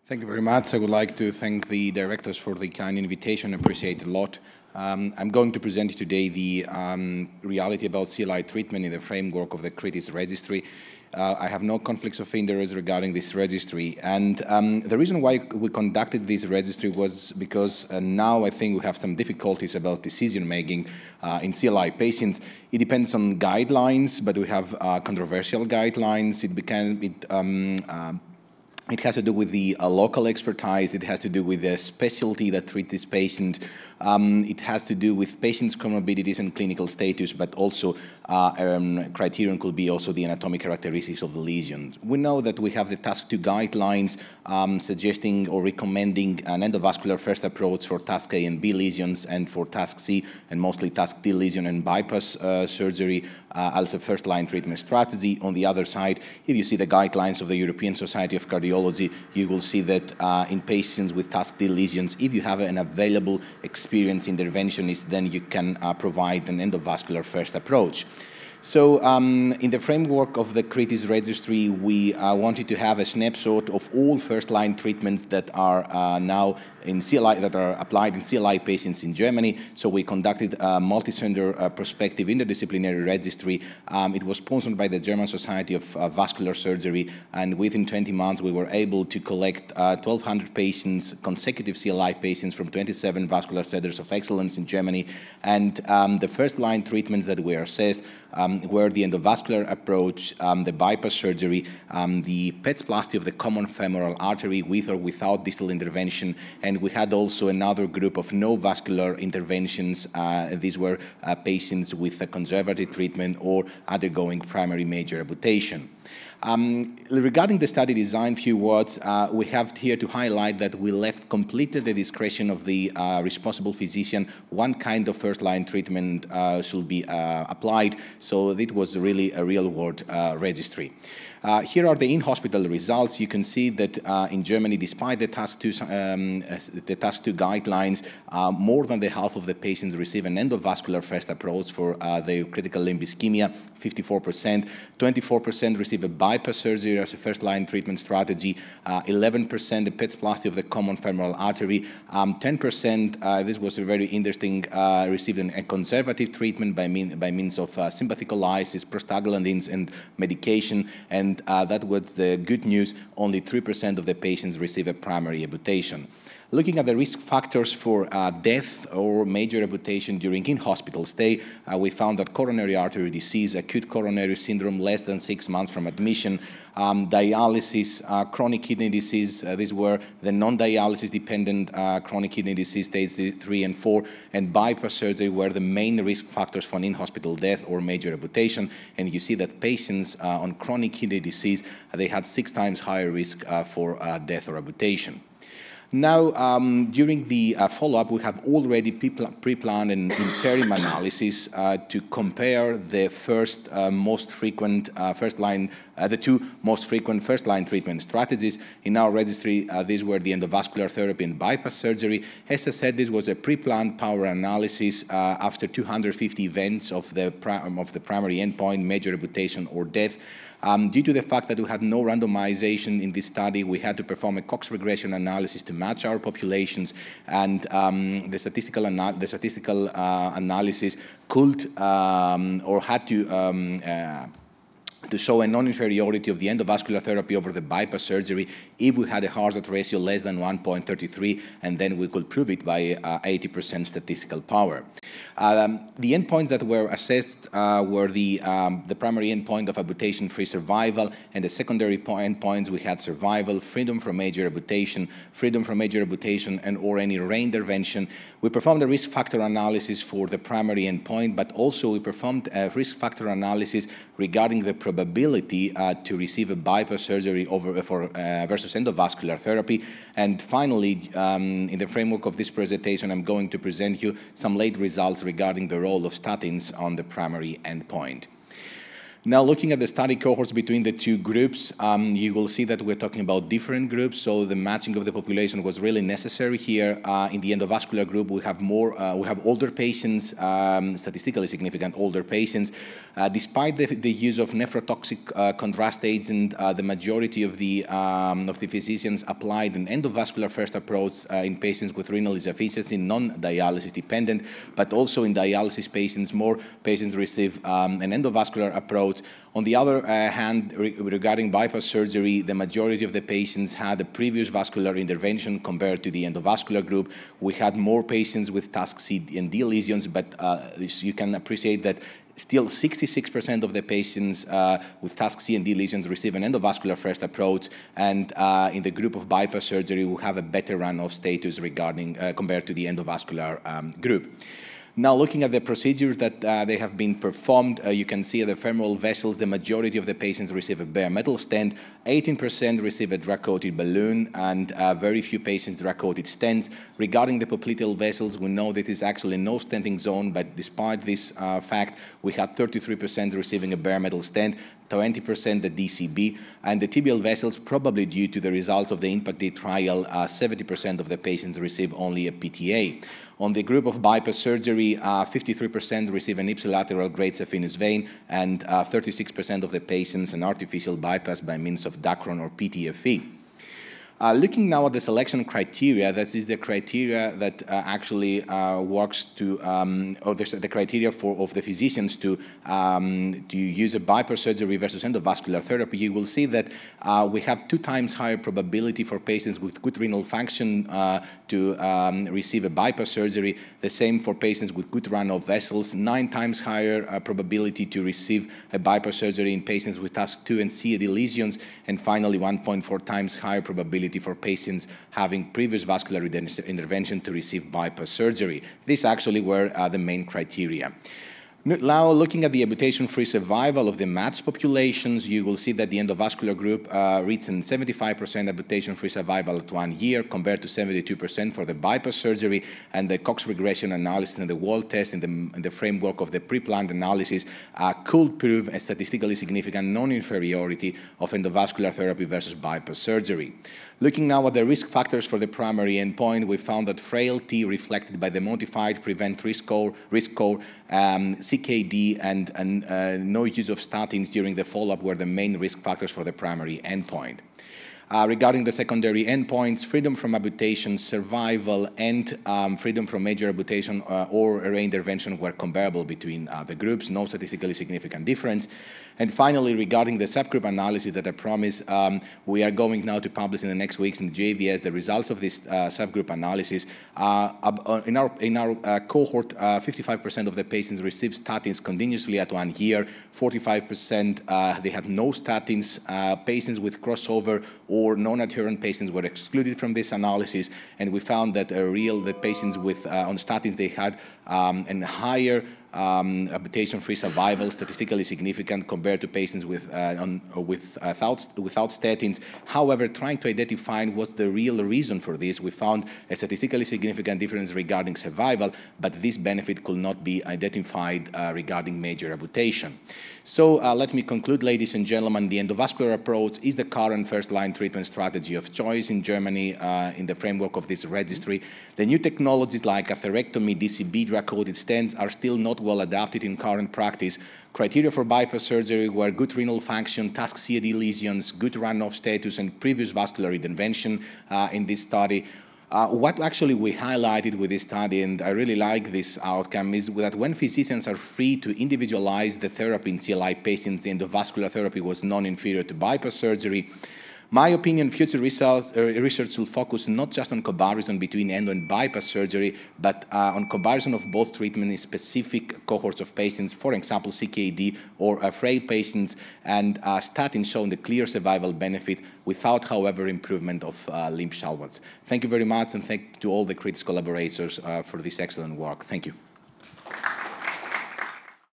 Thank you very much. I would like to thank the directors for the kind invitation. I appreciate it a lot. I'm going to present you today the reality about CLI treatment in the framework of the CRITISCH Registry. I have no conflicts of interest regarding this registry. And the reason why we conducted this registry was because now I think we have some difficulties about decision-making in CLI patients. It depends on guidelines, but we have controversial guidelines. It has to do with the local expertise. It has to do with the specialty that treats this patient. It has to do with patients' comorbidities and clinical status, but also criterion could be also the anatomic characteristics of the lesion. We know that we have the Task 2 guidelines suggesting or recommending an endovascular first approach for Task A and B lesions, and for Task C and mostly Task D lesion and bypass surgery as a first-line treatment strategy. On the other side, if you see the guidelines of the European Society of Cardiology, you will see that in patients with Task D lesions, if you have an available experienced interventionist, then you can provide an endovascular first approach. So in the framework of the CRITISCH Registry, we wanted to have a snapshot of all first-line treatments that are now in CLI, that are applied in CLI patients in Germany. So we conducted a multi-center prospective interdisciplinary registry. It was sponsored by the German Society of Vascular Surgery, and within 20 months we were able to collect 1,200 patients, consecutive CLI patients from 27 vascular centers of excellence in Germany. And the first-line treatments that were assessed were the endovascular approach, the bypass surgery, the petsplasty of the common femoral artery with or without distal intervention, and we had also another group of no vascular interventions. These were patients with a conservative treatment or undergoing primary major amputation. Regarding the study design, few words. We have here to highlight that we left completely the discretion of the responsible physician. One kind of first-line treatment should be applied, so it was really a real-world registry. Here are the in-hospital results. You can see that in Germany, despite the Task 2 guidelines, more than the half of the patients receive an endovascular first approach for the critical limb ischemia, 54%. 24% receive a bypass surgery as a first-line treatment strategy. 11% the petsplasty of the common femoral artery. 10%, this was very interesting, received a conservative treatment by means of sympathic lysis, prostaglandins, and medication. And that was the good news. Only 3% of the patients receive a primary amputation. Looking at the risk factors for death or major amputation during in-hospital stay, we found that coronary artery disease, acute coronary syndrome less than 6 months from admission, dialysis, chronic kidney disease, these were the non-dialysis dependent chronic kidney disease stage 3 and 4, and bypass surgery were the main risk factors for an in-hospital death or major amputation. And you see that patients on chronic kidney disease, they had 6 times higher risk for death or amputation. Now, during the follow-up, we have already pre-planned an interim analysis to compare the most frequent the two most frequent first-line treatment strategies. In our registry, these were the endovascular therapy and bypass surgery. As I said, this was a pre-planned power analysis after 250 events of the primary endpoint, major amputation or death. Due to the fact that we had no randomization in this study, we had to perform a Cox regression analysis to match our populations, and the statistical analysis could or had to show a non-inferiority of the endovascular therapy over the bypass surgery if we had a hazard ratio less than 1.33, and then we could prove it by 80% statistical power. The endpoints that were assessed were the primary endpoint of amputation-free survival, and the secondary endpoints we had survival, freedom from major amputation, and or any reintervention. We performed a risk factor analysis for the primary endpoint, but also we performed a risk factor analysis regarding the probability to receive a bypass surgery versus endovascular therapy. And finally, in the framework of this presentation, I'm going to present you some late results regarding the role of statins on the primary endpoint. Now, looking at the study cohorts between the two groups, you will see that we're talking about different groups, so the matching of the population was really necessary here. In the endovascular group, we have older patients, statistically significant older patients. Despite the use of nephrotoxic contrast agent, the majority of the physicians applied an endovascular first approach in patients with renal insufficiency, non-dialysis dependent, but also in dialysis patients, more patients receive an endovascular approach. On the other hand, regarding bypass surgery, the majority of the patients had a previous vascular intervention compared to the endovascular group. We had more patients with TASC-C and D lesions, but you can appreciate that still 66% of the patients with TASC-C and D lesions receive an endovascular first approach, and in the group of bypass surgery, we have a better run-off status regarding compared to the endovascular group. Now, looking at the procedures that they have been performed, you can see the femoral vessels, the majority of the patients receive a bare metal stent, 18% receive a drug-coated balloon, and very few patients drug-coated stents. Regarding the popliteal vessels, we know that is actually no stenting zone, but despite this fact, we had 33% receiving a bare metal stent, 20% the DCB, and the tibial vessels, probably due to the results of the IMPACT-D trial, 70% of the patients receive only a PTA. On the group of bypass surgery, 53% receive an ipsilateral great saphenous vein, and 36% of the patients an artificial bypass by means of Dacron or PTFE. Looking now at the selection criteria, that is the criteria that actually works to, or the criteria of the physicians to use a bypass surgery versus endovascular therapy, you will see that we have 2 times higher probability for patients with good renal function to receive a bypass surgery, the same for patients with good run-off vessels, 9 times higher probability to receive a bypass surgery in patients with TASC-2 and CAD lesions, and finally 1.4 times higher probability for patients having previous vascular intervention to receive bypass surgery. These actually were the main criteria. Now, looking at the amputation-free survival of the matched populations, you will see that the endovascular group reached a 75% amputation-free survival at 1 year compared to 72% for the bypass surgery, and the Cox regression analysis and the wall test in the framework of the pre-planned analysis could prove a statistically significant non-inferiority of endovascular therapy versus bypass surgery. Looking now at the risk factors for the primary endpoint, we found that frailty reflected by the modified prevent risk score, CKD, and no use of statins during the follow-up were the main risk factors for the primary endpoint. Regarding the secondary endpoints, freedom from amputation, survival, and freedom from major amputation or reintervention were comparable between the groups, no statistically significant difference. And finally, regarding the subgroup analysis that I promised, we are going now to publish in the next weeks in the JVS the results of this subgroup analysis. In our cohort, 55% of the patients received statins continuously at 1 year, 45% they had no statins, patients with crossover or non-adherent patients were excluded from this analysis, and we found that the patients with on statins, they had a higher amputation-free survival, statistically significant compared to patients without statins. However, trying to identify what's the real reason for this, we found a statistically significant difference regarding survival, but this benefit could not be identified regarding major amputation. So let me conclude, ladies and gentlemen. The endovascular approach is the current first-line treatment strategy of choice in Germany in the framework of this registry. The new technologies like atherectomy, DCB, drug-coated stents are still not well adapted in current practice. Criteria for bypass surgery were good renal function, TASC-CAD lesions, good run-off status, and previous vascular intervention in this study. What actually we highlighted with this study, and I really like this outcome, is that when physicians are free to individualize the therapy in CLI patients, the endovascular therapy was non-inferior to bypass surgery. My opinion, future research will focus not just on comparison between endo and bypass surgery, but on comparison of both treatment in specific cohorts of patients, for example, CKD or frail patients, and statins showing the clear survival benefit without, however, improvement of limb salvage. Thank you very much, and thank you to all the CRITISCH collaborators for this excellent work. Thank you.